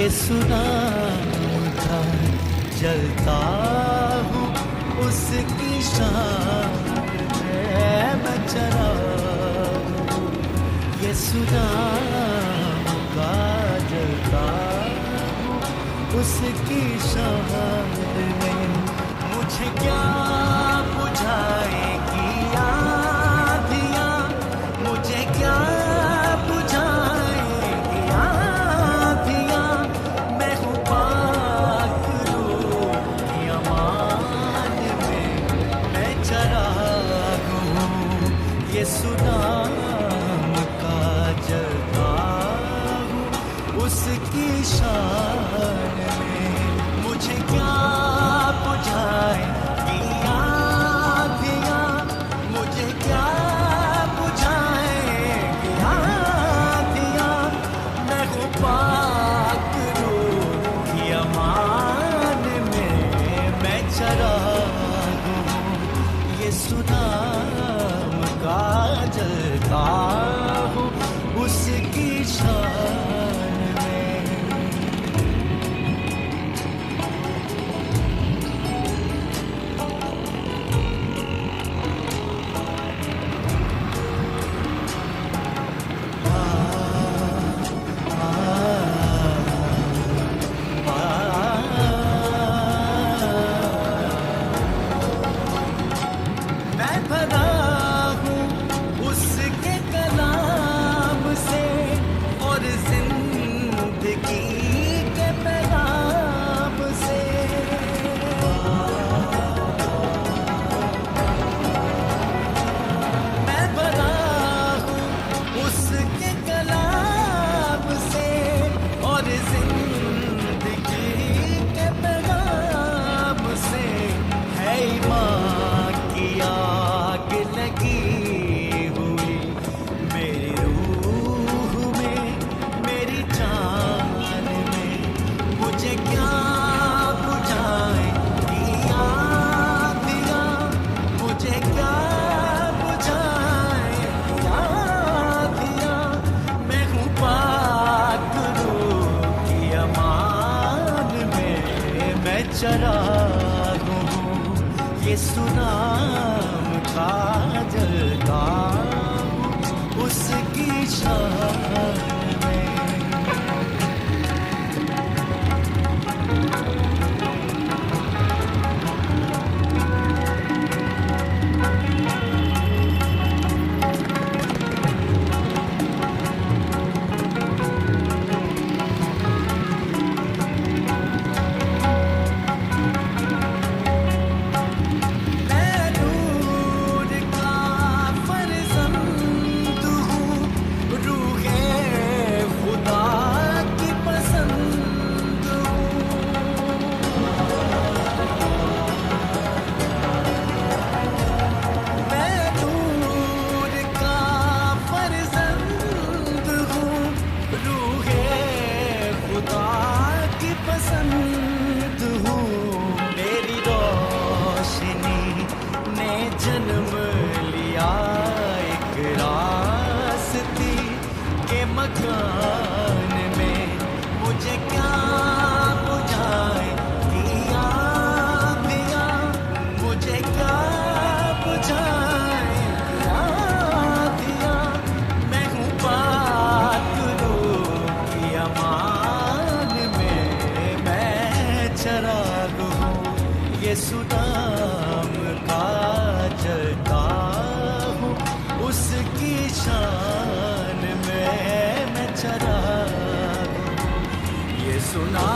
ये सुना था जलता हूँ उसकी शान में मैं चला हूँ। ये सुना का जलता हूँ उसकी शान में। मुझे क्या बुझाएगी आँधियाँ, मुझे क्या बुझाएगी आँधियाँ। मैं हूँ पाक रूह की अमान में, मैं चराग हूँ। ये सुनाम का जलता हूँ उसकी शान में। मुझे क्या बुझाएगी आँधियाँ, मुझे क्या बुझाएगी आँधियाँ। मैं हूँ पाक रूह की अमान में, मैं चराग हूँ। ये सुनाम का जलता हूँ उसकी शान में। मैं भरा हूँ उसके कलाम से और जिंदगी के पैगाम से। मैं भरा हूँ उसके कलाम से और जिंदगी के पैगाम से। है ईमान की आग लगी हुई मेरी रूह में, मेरी जान में। मुझे क्या बुझाएगी आँधियाँ, मुझे क्या बुझाएगी आँधियाँ। मैं हूँ पाक रूह की अमान में, मैं चराग हूँ। ये सुनाम का जलता हूँ उसकी शान में। मैं नूर का फर्जंद हूँ, रूहे खुदा की पसंद हूँ। मैं नूर का फर्जंद हूँ, रूहे खुदा की पसंद हूँ। मेरी रोशनी ने जन्म लिया एक रास्ती के मकान में। मुझे क्या बुझाएगी आँधियाँ, मुझे क्या बुझाएगी आँधियाँ। मैं हूँ पाक रूह की अमान में, मैं चराग हूँ। ये सुनाम का जलता हूँ उसकी शान में, मैं चराग हूँ। ये सुना